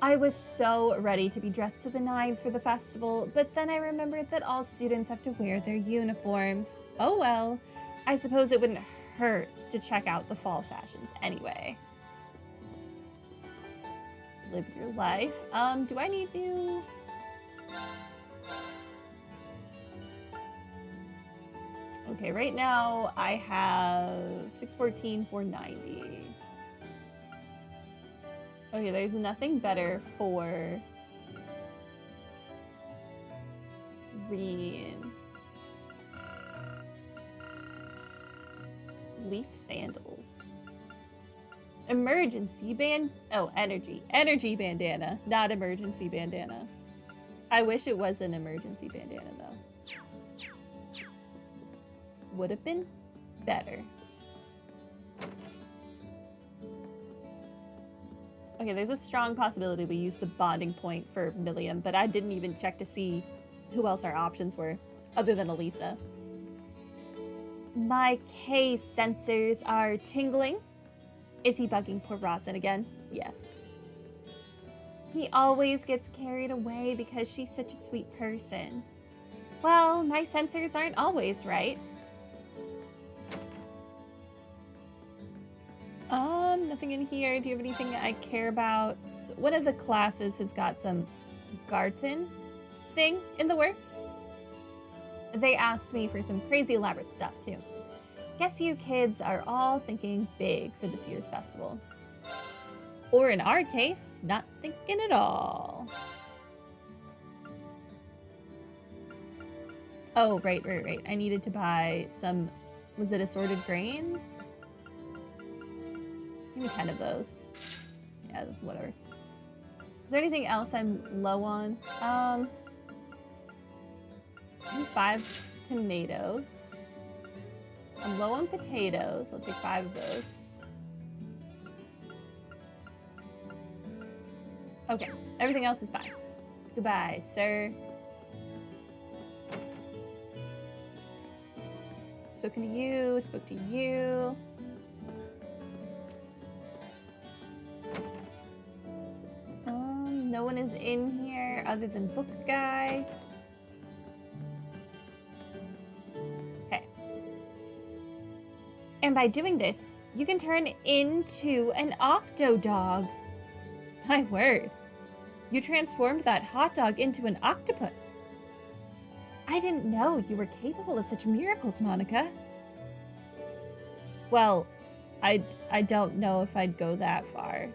I was so ready to be dressed to the nines for the festival, but then I remembered that all students have to wear their uniforms. Oh well, I suppose it wouldn't hurt to check out the fall fashions anyway. Live your life. Do I need to... Okay, right now I have 614, 490. Okay, there's nothing better for Reen. Leaf sandals. Emergency band. Oh, energy. Energy bandana, not emergency bandana. I wish it was an emergency bandana though. Would have been better. Okay, there's a strong possibility we use the bonding point for Milliam, but I didn't even check to see who else our options were, other than Elisa. My K sensors are tingling. Is he bugging poor Rawson again? Yes. He always gets carried away because she's such a sweet person. Well, my sensors aren't always right. Nothing in here. Do you have anything I care about? One of the classes has got some Garthen thing in the works. They asked me for some crazy elaborate stuff too. Guess you kids are all thinking big for this year's festival. Or in our case, not thinking at all. Oh, right. I needed to buy some, was it assorted grains? Give me 10 of those. Yeah, whatever. Is there anything else I'm low on? I need 5 tomatoes. I'm low on potatoes. I'll take 5 of those. Okay, everything else is fine. Goodbye, sir. Spoken to you, spoke to you. No one is in here other than Book Guy. Okay. And by doing this, you can turn into an octodog. My word. You transformed that hot dog into an octopus. I didn't know you were capable of such miracles, Monica. Well, I don't know if I'd go that far.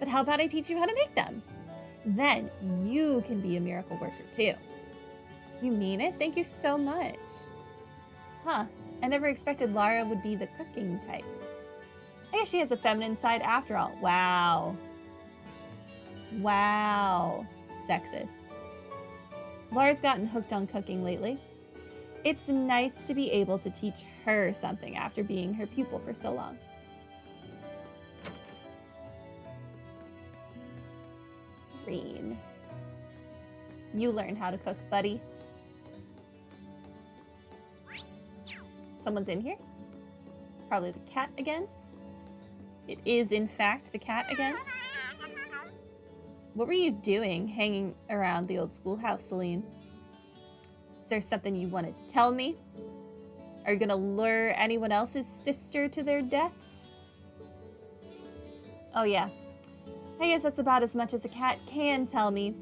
But how about I teach you how to make them? Then you can be a miracle worker too. You mean it? Thank you so much. Huh, I never expected Lara would be the cooking type. I guess she has a feminine side after all. Wow. Wow. Sexist. Lara's gotten hooked on cooking lately. It's nice to be able to teach her something after being her pupil for so long. Green. You learn how to cook, buddy. Someone's in here. Probably the cat again. It is, in fact, the cat again. What were you doing hanging around the old schoolhouse, Celine? Is there something you want to tell me? Are you going to lure anyone else's sister to their deaths? Oh, yeah. I guess that's about as much as a cat can tell me.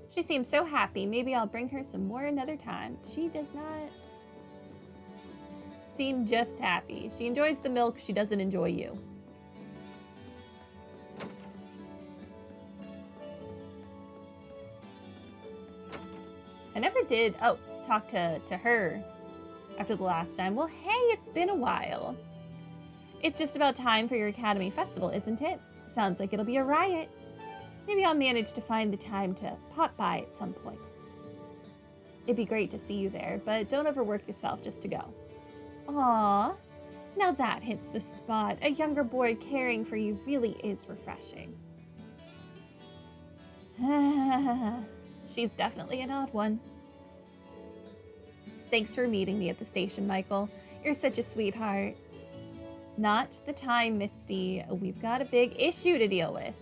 She seems so happy. Maybe I'll bring her some more another time. She does not seem just happy. She enjoys the milk. She doesn't enjoy you. I never did, talk to her after the last time. Well, hey, it's been a while. It's just about time for your Academy Festival, isn't it? Sounds like it'll be a riot. Maybe I'll manage to find the time to pop by at some point. It'd be great to see you there, but don't overwork yourself just to go. Aww, now that hits the spot. A younger boy caring for you really is refreshing. She's definitely an odd one. Thanks for meeting me at the station, Michael. You're such a sweetheart. Not the time, Misty. We've got a big issue to deal with.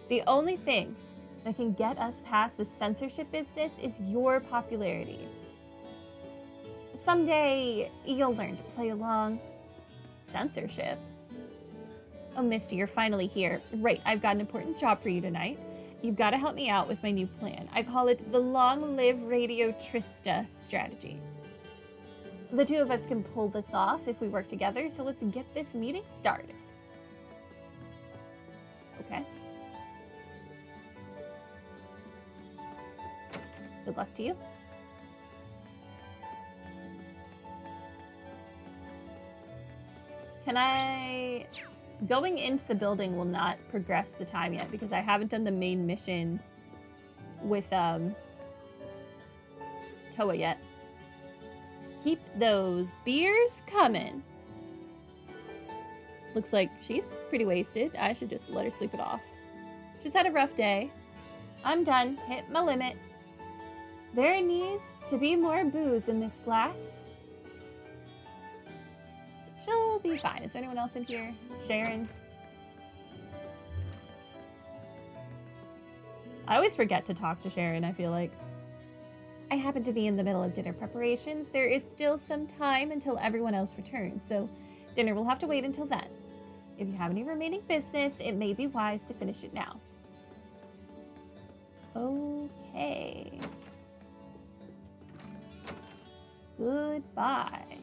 The only thing that can get us past the censorship business is your popularity. Someday, you'll learn to play along. Censorship? Oh, Misty, you're finally here. Right, I've got an important job for you tonight. You've got to help me out with my new plan. I call it the Long Live Radio Trista strategy. The two of us can pull this off if we work together, so let's get this meeting started. Okay. Good luck to you. Can I... Going into the building will not progress the time yet because I haven't done the main mission with Toa yet. Keep those beers coming. Looks like she's pretty wasted. I should just let her sleep it off. She's had a rough day. I'm done. Hit my limit. There needs to be more booze in this glass. She'll be fine. Is there anyone else in here? Sharon? I always forget to talk to Sharon, I feel like. I happen to be in the middle of dinner preparations. There is still some time until everyone else returns, so dinner will have to wait until then. If you have any remaining business, it may be wise to finish it now. Okay. Goodbye.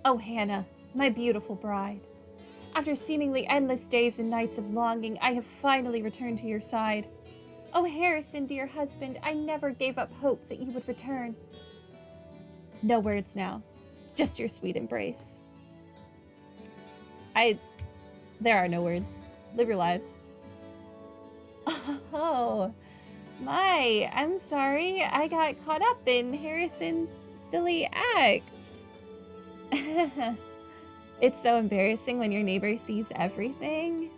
Oh, Hannah, my beautiful bride. After seemingly endless days and nights of longing, I have finally returned to your side. Oh, Harrison, dear husband, I never gave up hope that you would return. No words now, just your sweet embrace. There are no words. Live your lives. Oh, my, I'm sorry. I got caught up in Harrison's silly acts. It's so embarrassing when your neighbor sees everything.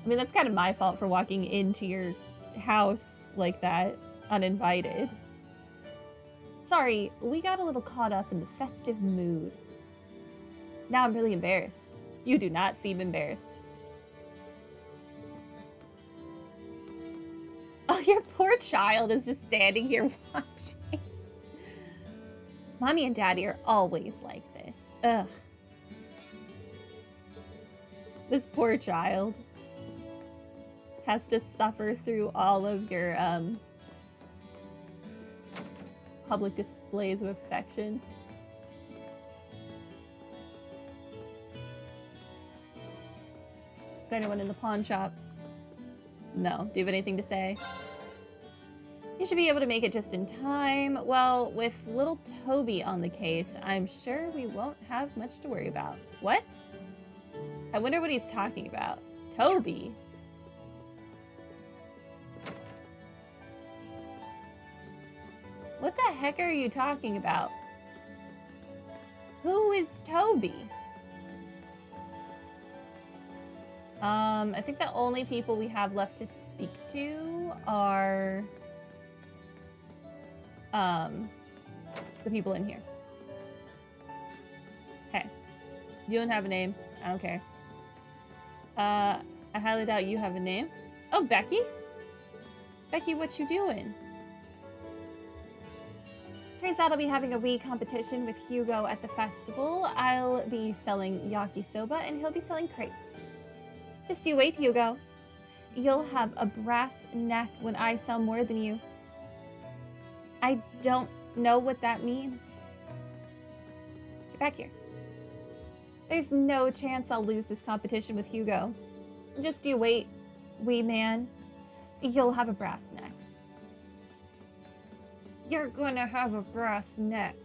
I mean, that's kind of my fault for walking into your house like that, uninvited. Sorry, we got a little caught up in the festive mood. Now I'm really embarrassed. You do not seem embarrassed. Oh, your poor child is just standing here watching. Mommy and Daddy are always like this. Ugh. This poor child has to suffer through all of your public displays of affection. Is there anyone in the pawn shop? No. Do you have anything to say? You should be able to make it just in time. Well, with little Toby on the case, I'm sure we won't have much to worry about. What? I wonder what he's talking about. Toby? What the heck are you talking about? Who is Toby? I think the only people we have left to speak to are the people in here. Okay. You don't have a name. I don't care. I highly doubt you have a name. Oh, Becky? Becky, what you doing? Turns out I'll be having a wee competition with Hugo at the festival. I'll be selling yakisoba and he'll be selling crepes. Just you wait, Hugo. You'll have a brass neck when I sell more than you. I don't know what that means. Get back here. There's no chance I'll lose this competition with Hugo. Just you wait, wee man. You'll have a brass neck. You're gonna have a brass neck.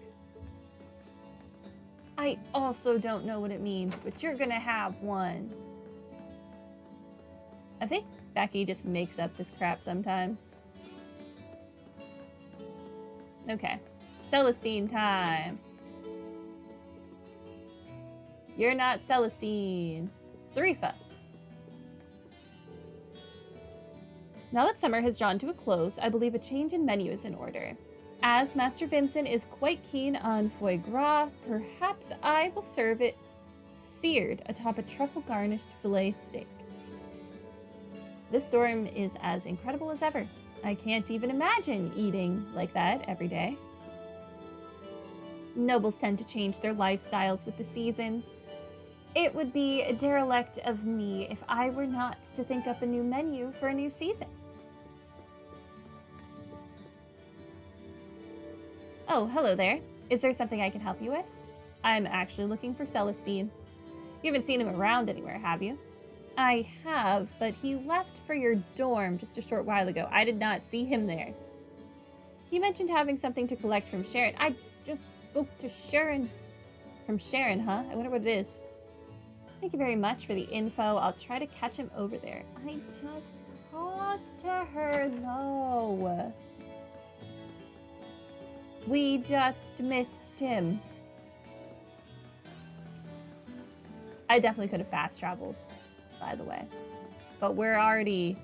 I also don't know what it means, but you're gonna have one. I think Becky just makes up this crap sometimes. Okay. Celestin time. You're not Celestin. Sarifa. Now that summer has drawn to a close, I believe a change in menu is in order. As Master Vincent is quite keen on foie gras, perhaps I will serve it seared atop a truffle-garnished filet steak. This storm is as incredible as ever. I can't even imagine eating like that every day. Nobles tend to change their lifestyles with the seasons. It would be a derelict of me if I were not to think up a new menu for a new season. Oh, hello there. Is there something I can help you with? I'm actually looking for Celestin. You haven't seen him around anywhere, have you? I have, but he left for your dorm just a short while ago. I did not see him there. He mentioned having something to collect from Sharon. I just spoke to Sharon. From Sharon, huh? I wonder what it is. Thank you very much for the info. I'll try to catch him over there. I just talked to her, though. We just missed him. I definitely could have fast traveled, by the way. But we're already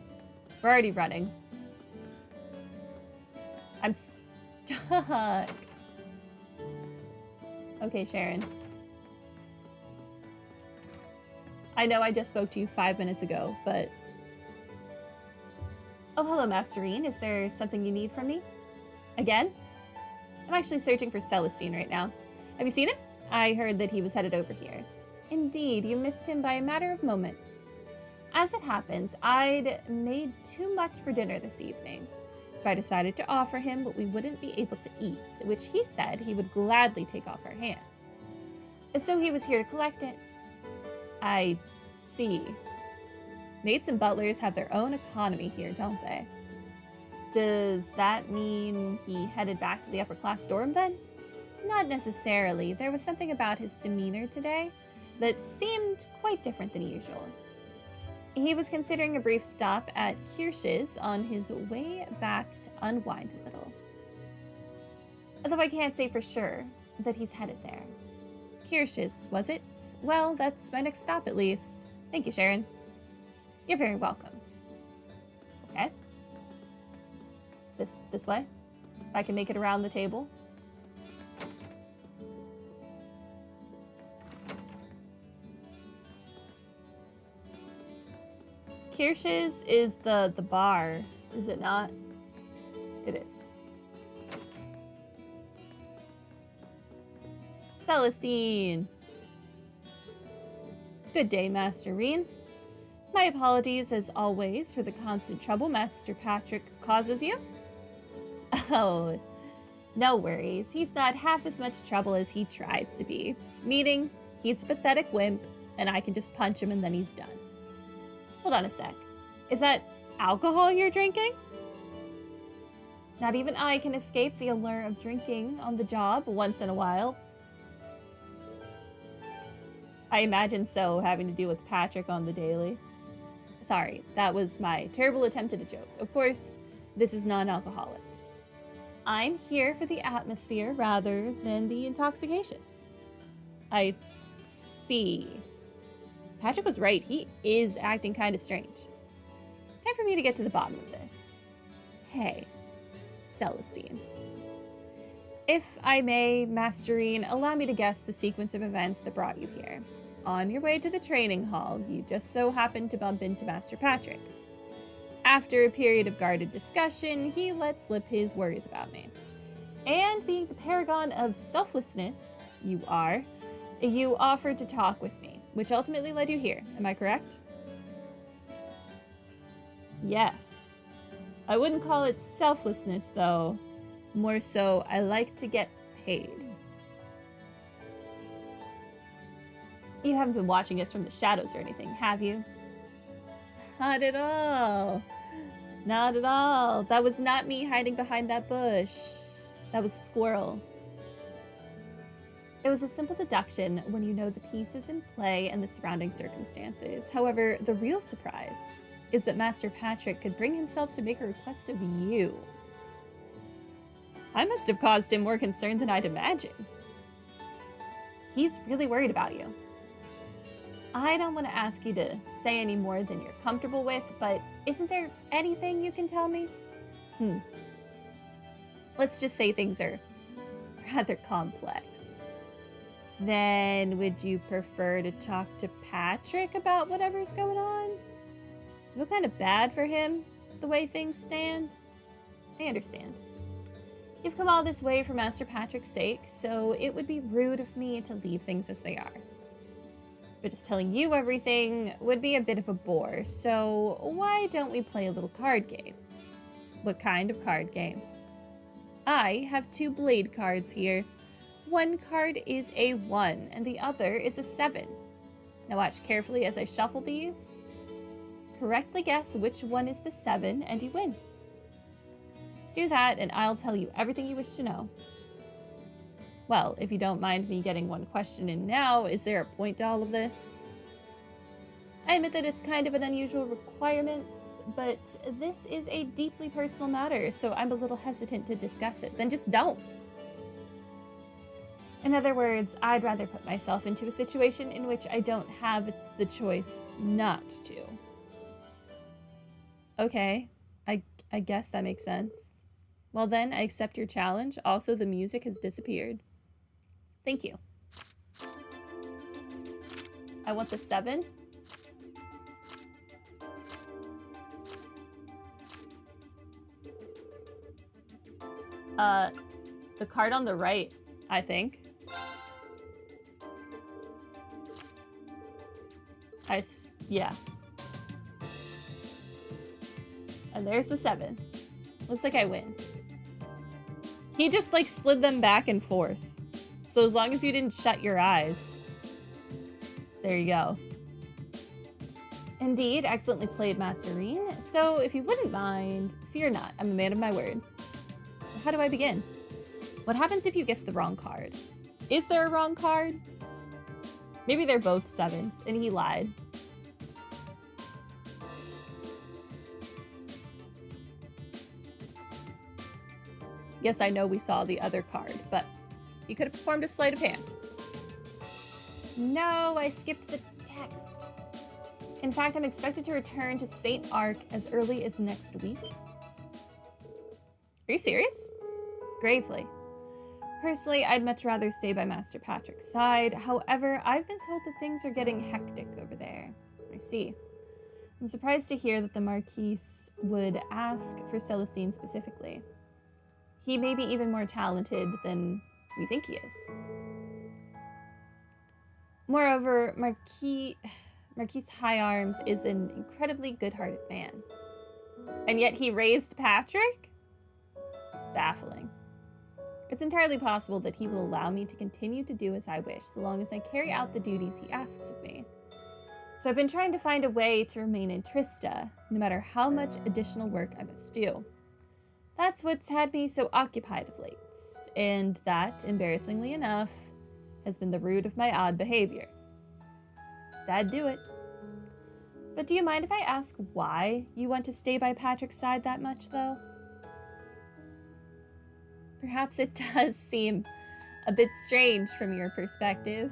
running. I'm stuck. Okay, Sharon. I know I just spoke to you 5 minutes ago, but... Oh, hello, Masterine. Is there something you need from me? Again? I'm actually searching for Celestin right now. Have you seen him? I heard that he was headed over here. Indeed, you missed him by a matter of moments. As it happens, I'd made too much for dinner this evening, so I decided to offer him what we wouldn't be able to eat, which he said he would gladly take off our hands. So he was here to collect it. I see. Maids and butlers have their own economy here, don't they? Does that mean he headed back to the upper class dorm then? Not necessarily. There was something about his demeanor today that seemed quite different than usual. He was considering a brief stop at Kirsch's on his way back to unwind a little. Although I can't say for sure that he's headed there. Kirsch's, was it? Well, that's my next stop at least. Thank you, Sharon. You're very welcome. Okay. This way? If I can make it around the table. Kirsch's is the bar, is it not? It is. Celestin. Good day, Master Reen. My apologies, as always, for the constant trouble Master Patrick causes you. Oh, no worries. He's not half as much trouble as he tries to be. Meaning, he's a pathetic wimp, and I can just punch him and then he's done. Hold on a sec. Is that alcohol you're drinking? Not even I can escape the allure of drinking on the job once in a while. I imagine so, having to deal with Patrick on the daily. Sorry, that was my terrible attempt at a joke. Of course, this is non-alcoholic. I'm here for the atmosphere rather than the intoxication. I see. Patrick was right. He is acting kind of strange. Time for me to get to the bottom of this. Hey, Celestin. If I may, Masterine, allow me to guess the sequence of events that brought you here. On your way to the training hall, you just so happened to bump into Master Patrick. After a period of guarded discussion, he let slip his worries about me. And being the paragon of selflessness you are, you offered to talk with me, which ultimately led you here. Am I correct? Yes. I wouldn't call it selflessness, though. More so, I like to get paid. You haven't been watching us from the shadows or anything, have you? Not at all. Not at all. That was not me hiding behind that bush. That was a squirrel. It was a simple deduction when you know the pieces in play and the surrounding circumstances. However, the real surprise is that Master Patrick could bring himself to make a request of you. I must have caused him more concern than I'd imagined. He's really worried about you. I don't want to ask you to say any more than you're comfortable with, but isn't there anything you can tell me? Let's just say things are rather complex. Then would you prefer to talk to Patrick about whatever's going on? I feel kind of bad for him, the way things stand. I understand. You've come all this way for Master Patrick's sake, so it would be rude of me to leave things as they are. But just telling you everything would be a bit of a bore, so why don't we play a little card game? What kind of card game? I have 2 blade cards here. One card is a 1, and the other is a 7. Now watch carefully as I shuffle these. Correctly guess which one is the 7, and you win. Do that, and I'll tell you everything you wish to know. Well, if you don't mind me getting one question in now, is there a point to all of this? I admit that it's kind of an unusual requirement, but this is a deeply personal matter, so I'm a little hesitant to discuss it. Then just don't. In other words, I'd rather put myself into a situation in which I don't have the choice not to. Okay, I guess that makes sense. Well then, I accept your challenge. Also, the music has disappeared. Thank you. I want the 7. The card on the right, I think. Yeah. And there's the 7. Looks like I win. He just like slid them back and forth. So as long as you didn't shut your eyes. There you go. Indeed, excellently played, Masterine. So if you wouldn't mind, fear not, I'm a man of my word. How do I begin? What happens if you guess the wrong card? Is there a wrong card? Maybe they're both 7s, and he lied. Yes, I know we saw the other card, but he could have performed a sleight of hand. No, I skipped the text. In fact, I'm expected to return to St. Arc as early as next week. Are you serious? Gravely. Personally, I'd much rather stay by Master Patrick's side. However, I've been told that things are getting hectic over there. I see. I'm surprised to hear that the Marquise would ask for Celestin specifically. He may be even more talented than we think he is. Moreover, Marquise High Arms is an incredibly good-hearted man. And yet he raised Patrick? Baffling. It's entirely possible that he will allow me to continue to do as I wish, so long as I carry out the duties he asks of me. So I've been trying to find a way to remain in Trista, no matter how much additional work I must do. That's what's had me so occupied of late, and that, embarrassingly enough, has been the root of my odd behavior. That'd do it. But do you mind if I ask why you want to stay by Patrick's side that much, though? Perhaps it does seem a bit strange from your perspective.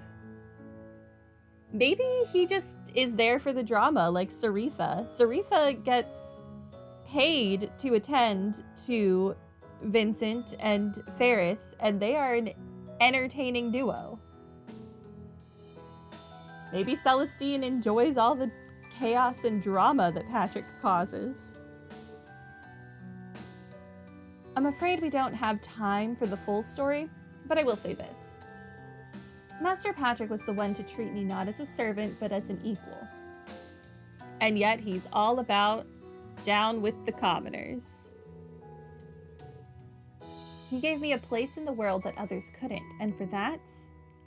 Maybe he just is there for the drama, like Saritha. Saritha gets paid to attend to Vincent and Ferris, and they are an entertaining duo. Maybe Celestine enjoys all the chaos and drama that Patrick causes. I'm afraid we don't have time for the full story, but I will say this. Master Patrick was the one to treat me not as a servant, but as an equal. And yet he's all about down with the commoners. He gave me a place in the world that others couldn't, and for that,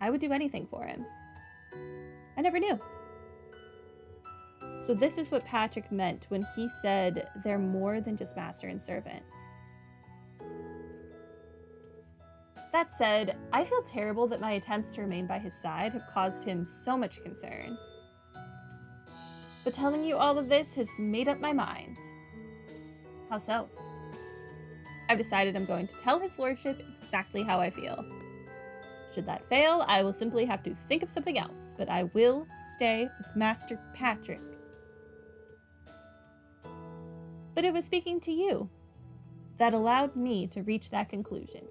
I would do anything for him. I never knew. So this is what Patrick meant when he said they're more than just master and servant. That said, I feel terrible that my attempts to remain by his side have caused him so much concern. But telling you all of this has made up my mind. How so? I've decided I'm going to tell his lordship exactly how I feel. Should that fail, I will simply have to think of something else, but I will stay with Master Patrick. But it was speaking to you that allowed me to reach that conclusion.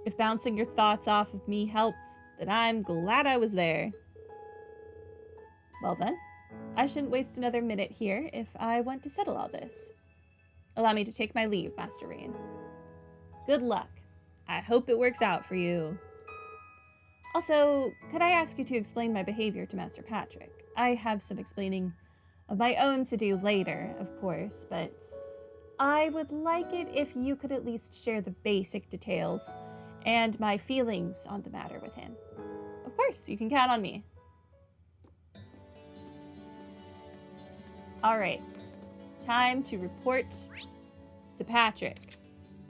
If bouncing your thoughts off of me helped, then I'm glad I was there. Well then, I shouldn't waste another minute here if I want to settle all this. Allow me to take my leave, Master Rain. Good luck. I hope it works out for you. Also, could I ask you to explain my behavior to Master Patrick? I have some explaining of my own to do later, of course, but I would like it if you could at least share the basic details and my feelings on the matter with him. Of course, you can count on me. All right, time to report to Patrick.